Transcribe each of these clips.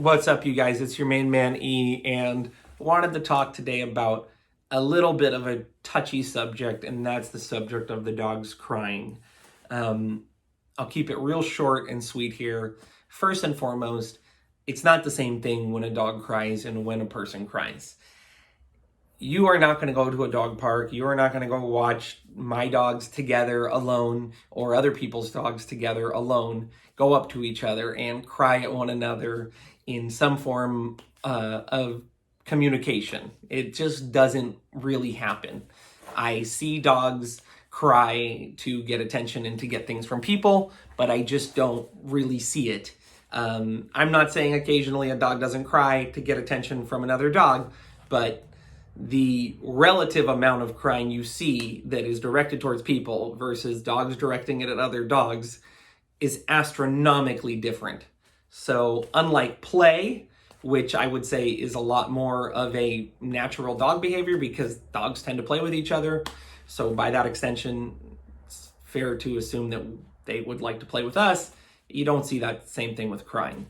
What's up, you guys? It's your main man E, and wanted to talk today about a little bit of a touchy subject, and that's the subject of the dogs crying. I'll keep it real short and sweet here. First and foremost, it's not the same thing when a dog cries and when a person cries. You are not going to go to a dog park. You are not going to go watch my dogs together alone or other people's dogs together alone go up to each other and cry at one another in some form of communication. It just doesn't really happen. I see dogs cry to get attention and to get things from people, but I just don't really see it. I'm not saying occasionally a dog doesn't cry to get attention from another dog, but the relative amount of crying you see that is directed towards people versus dogs directing it at other dogs is astronomically different. So unlike play, which I would say is a lot more of a natural dog behavior because dogs tend to play with each other. So by that extension, it's fair to assume that they would like to play with us. You don't see that same thing with crying.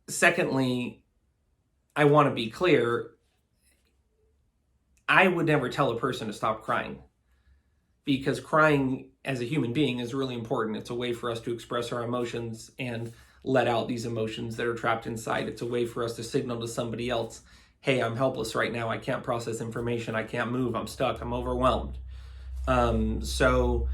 Secondly, I want to be clear, I would never tell a person to stop crying because crying as a human being is really important. It's a way for us to express our emotions and let out these emotions that are trapped inside. It's a way for us to signal to somebody else, hey, I'm helpless right now. I can't process information. I can't move. I'm stuck. I'm overwhelmed. So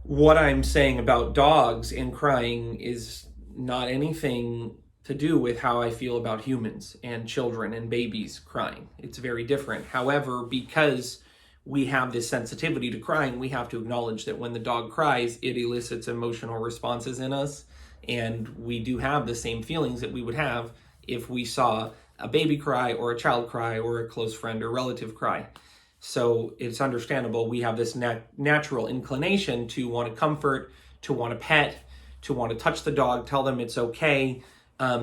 what I'm saying about dogs and crying is not anything to do with how I feel about humans and children and babies crying. It's very different. However, because we have this sensitivity to crying, we have to acknowledge that when the dog cries, it elicits emotional responses in us. And we do have the same feelings that we would have if we saw a baby cry or a child cry or a close friend or relative cry. So it's understandable. We have this natural inclination to want to comfort, to want to pet, to want to touch the dog, tell them it's okay,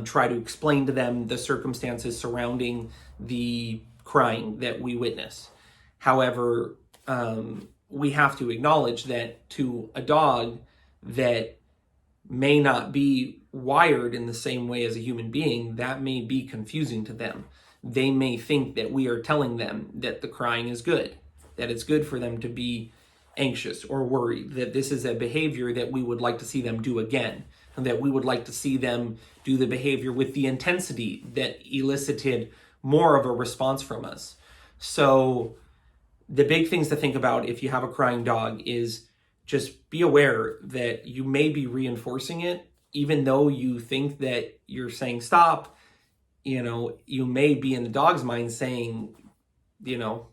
try to explain to them the circumstances surrounding the crying that we witness. However, we have to acknowledge that to a dog that may not be wired in the same way as a human being, that may be confusing to them. They may think that we are telling them that the crying is good, that it's good for them to be anxious or worried, that this is a behavior that we would like to see them do again, and that we would like to see them do the behavior with the intensity that elicited more of a response from us. So the big things to think about if you have a crying dog is just be aware that you may be reinforcing it, even though you think that you're saying stop. You may be in the dog's mind saying, don't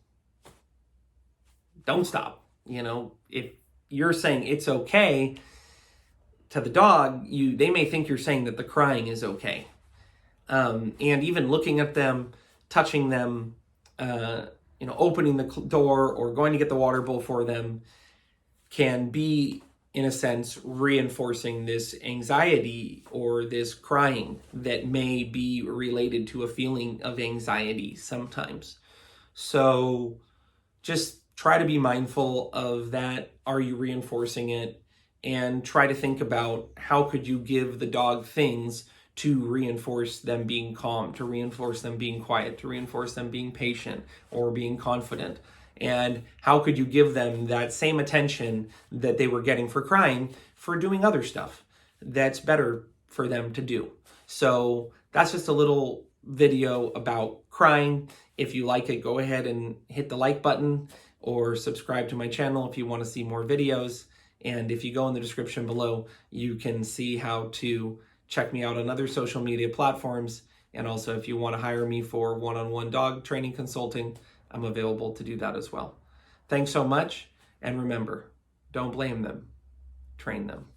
stop. If you're saying it's okay to the dog, they may think you're saying that the crying is okay. And even looking at them, touching them, opening the door or going to get the water bowl for them can be, in a sense, reinforcing this anxiety or this crying that may be related to a feeling of anxiety sometimes. So just try to be mindful of that. Are you reinforcing it? And try to think about how could you give the dog things to reinforce them being calm, to reinforce them being quiet, to reinforce them being patient or being confident. And how could you give them that same attention that they were getting for crying for doing other stuff that's better for them to do? So that's just a little video about crying. If you like it, go ahead and hit the like button or subscribe to my channel if you want to see more videos. And if you go in the description below, you can see how to check me out on other social media platforms. And also, if you want to hire me for one-on-one dog training consulting, I'm available to do that as well. Thanks so much. And remember, don't blame them, train them.